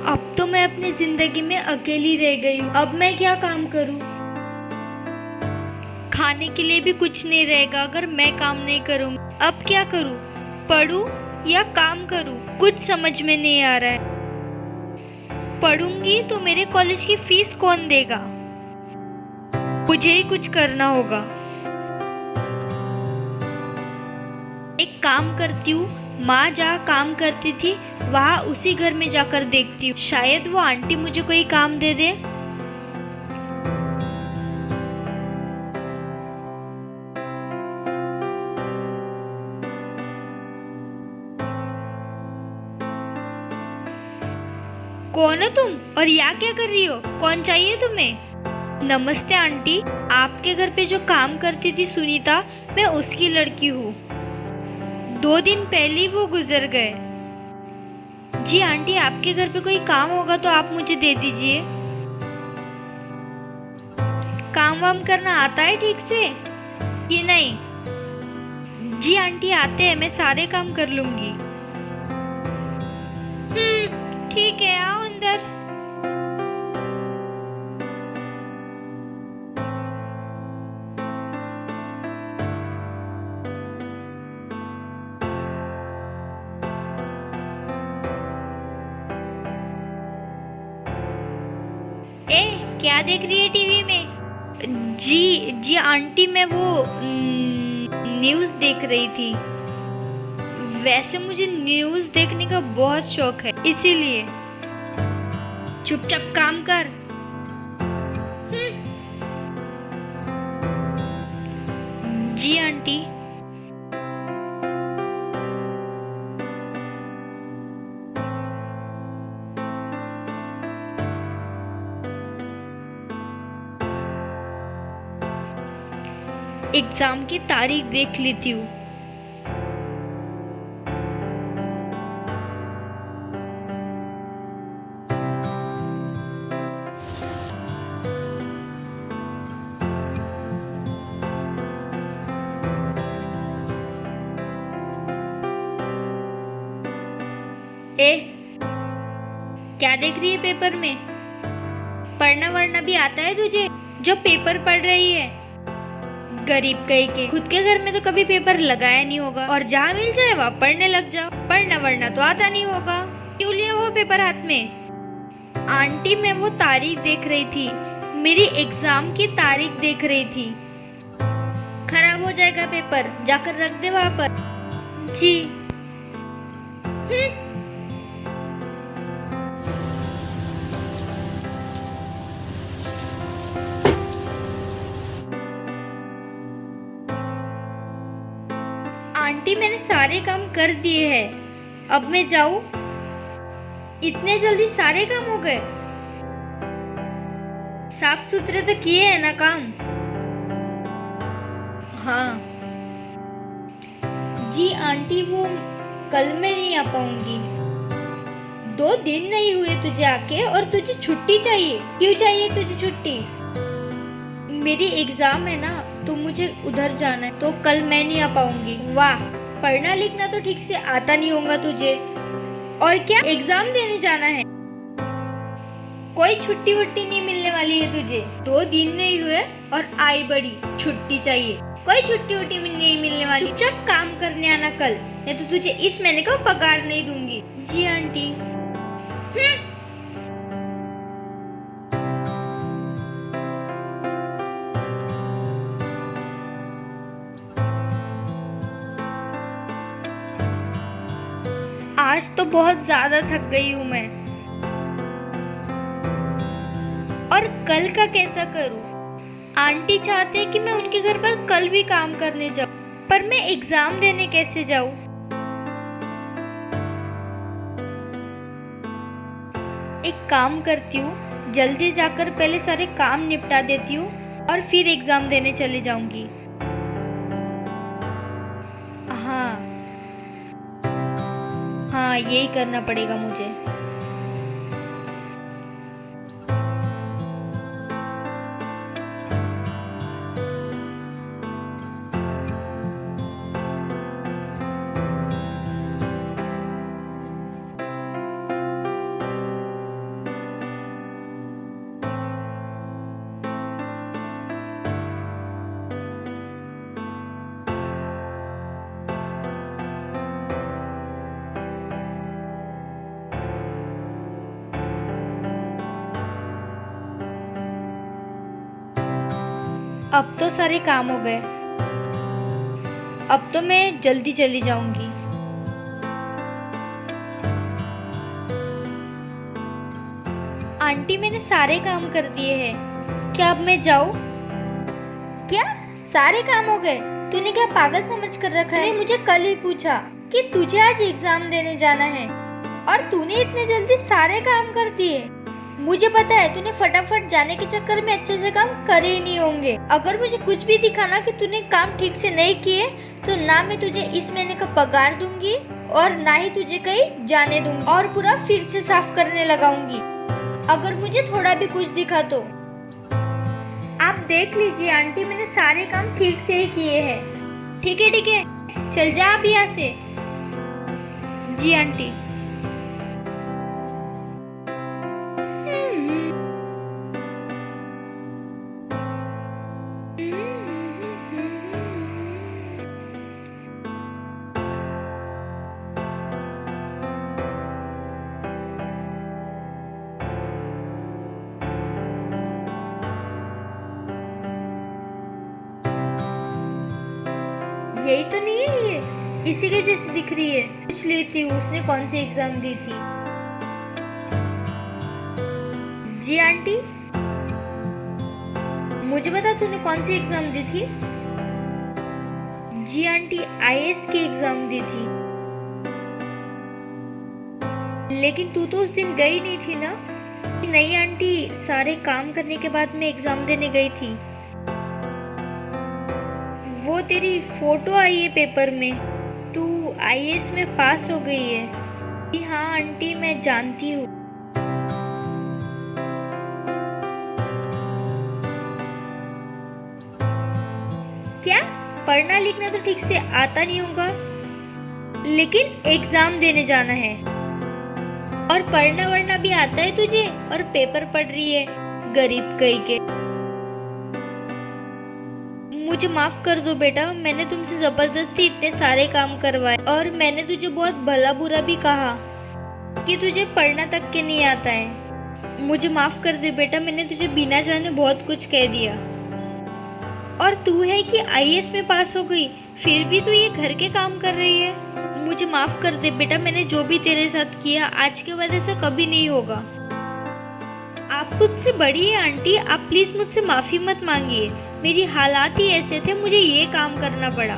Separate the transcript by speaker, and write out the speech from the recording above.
Speaker 1: अब तो मैं अपनी जिंदगी में अकेली रह गई हूँ। अब मैं क्या काम करूँ? खाने के लिए भी कुछ नहीं रहेगा अगर मैं काम नहीं करूँगी। अब क्या करूँ? पढूं या काम करूँ? कुछ समझ में नहीं आ रहा है। पढ़ूंगी तो मेरे कॉलेज की फीस कौन देगा? मुझे ही कुछ करना होगा। एक काम करती हूँ, माँ जहाँ काम करती थी वहाँ उसी घर में जाकर देखती हूँ, शायद वो आंटी मुझे कोई काम दे दे। कौन हो तुम और यहाँ क्या कर रही हो? कौन चाहिए तुम्हें? नमस्ते आंटी, आपके घर पे जो काम करती थी सुनीता, मैं उसकी लड़की हूँ। 2 दिन पहले ही वो गुजर गए। जी आंटी, आपके घर पे कोई काम होगा तो आप मुझे दे दीजिए। काम वाम करना आता है ठीक से कि नहीं? जी आंटी आते हैं, मैं सारे काम कर लूंगी। ठीक है, आओ अंदर। ए, क्या देख रही है टीवी में? जी आंटी, मैं वो न्यूज़ देख रही थी। वैसे मुझे न्यूज़ देखने का बहुत शौक है, इसीलिए। चुपचाप काम कर। जी आंटी। एग्जाम की तारीख देख लेती हूँ। ए, क्या देख रही है पेपर में? पढ़ना वढ़ना भी आता है तुझे जो पेपर पढ़ रही है? गरीब कहीं के, खुद के घर में तो कभी पेपर लगाया नहीं होगा और जहाँ मिल जाए वहाँ पढ़ने लग जाओ। पढ़ना वढ़ना तो आता नहीं होगा, क्यों लिया वो पेपर हाथ में? आंटी, मैं वो तारीख देख रही थी, मेरी एग्जाम की तारीख देख रही थी। खराब हो जाएगा पेपर, जाकर रख दे वहाँ पर। जी। आंटी, मैंने सारे काम कर दिए हैं, अब मैं जाऊं? इतने जल्दी सारे काम हो गए? साफ सुथरे तो किए हैं ना काम? हाँ। जी आंटी, वो कल मैं नहीं आ पाऊंगी। 2 दिन नहीं हुए तुझे आके और तुझे छुट्टी चाहिए? क्यों चाहिए तुझे छुट्टी? मेरी एग्जाम है ना, तो मुझे उधर जाना है, तो कल मैं नहीं आ पाऊंगी। वाह, पढ़ना लिखना तो ठीक से आता नहीं होगा तुझे, और क्या एग्जाम देने जाना है? कोई छुट्टी वुट्टी नहीं मिलने वाली है तुझे। 2 दिन नहीं हुए और आई बड़ी छुट्टी चाहिए। कोई छुट्टी वुट्टी नहीं मिलने वाली। चुपचाप काम करने आना कल, नहीं तो तुझे इस महीने का पगार नहीं दूंगी। जी आंटी। आज तो बहुत ज्यादा थक गई हूँ मैं, और कल का कैसा करूँ? आंटी चाहते हैं कि मैं उनके घर पर कल भी काम करने जाऊँ, पर मैं एग्जाम देने कैसे जाऊँ? एक काम करती हूँ, जल्दी जाकर पहले सारे काम निपटा देती हूँ और फिर एग्जाम देने चली जाऊंगी। हाँ, यही करना पड़ेगा मुझे। अब तो सारे काम हो गए। अब तो मैं जल्दी चली जाऊंगी। आंटी मैंने सारे काम कर दिए हैं, क्या अब मैं जाऊं? क्या सारे काम हो गए? तूने क्या पागल समझ कर रखा है? मुझे कल ही पूछा कि तुझे आज एग्जाम देने जाना है और तूने इतने जल्दी सारे काम कर दिए। मुझे पता है तूने फटाफट जाने के चक्कर में अच्छे से काम करे ही नहीं होंगे। अगर मुझे कुछ भी दिखा ना कि तूने काम ठीक से नहीं किए तो ना मैं तुझे इस महीने का पगार दूंगी और ना ही तुझे कहीं जाने दूंगी और पूरा फिर से साफ करने लगाऊंगी अगर मुझे थोड़ा भी कुछ दिखा तो। आप देख लीजिए आंटी, मैंने सारे काम ठीक से ही किए हैं। ठीक है, चल जा अब यहाँ से। जी आंटी। यही तो नहीं है, ये इसी के जैसी दिख रही है। पूछ ली थी उसने कौन सी एग्जाम दी थी। जी आंटी, मुझे बता तूने कौन सी एग्जाम दी थी? जी आंटी, आईएएस की एग्जाम दी थी। लेकिन तू तो उस दिन गई नहीं थी ना? नहीं आंटी, सारे काम करने के बाद मैं एग्जाम देने गई थी। वो तेरी फोटो आई है पेपर में, तू आईएएस में पास हो गई है। जी हाँ आंटी, मैं जानती हूँ। क्या पढ़ना लिखना तो ठीक से आता नहीं होगा, लेकिन एग्जाम देने जाना है और पढ़ना वढ़ना भी आता है तुझे और पेपर पढ़ रही है, गरीब कहीं के। मुझे माफ कर दो बेटा, मैंने तुमसे जबरदस्ती इतने सारे काम करवाए और मैंने तुझे बहुत भला बुरा भी कहा कि तुझे पढ़ना तक के नहीं आता है। मुझे माफ कर दे बेटा, मैंने तुझे बिना जाने बहुत कुछ कह दिया। और तू है कि आईएएस में पास हो गई, फिर भी तू ये घर के काम कर रही है। मुझे माफ कर दे बेटा, मैंने जो भी तेरे साथ किया आज के बाद ऐसा कभी नहीं होगा। आप मुझसे बड़ी है आंटी, आप प्लीज मुझसे माफी मत मांगिए। मेरी हालात ही ऐसे थे, मुझे ये काम करना पड़ा।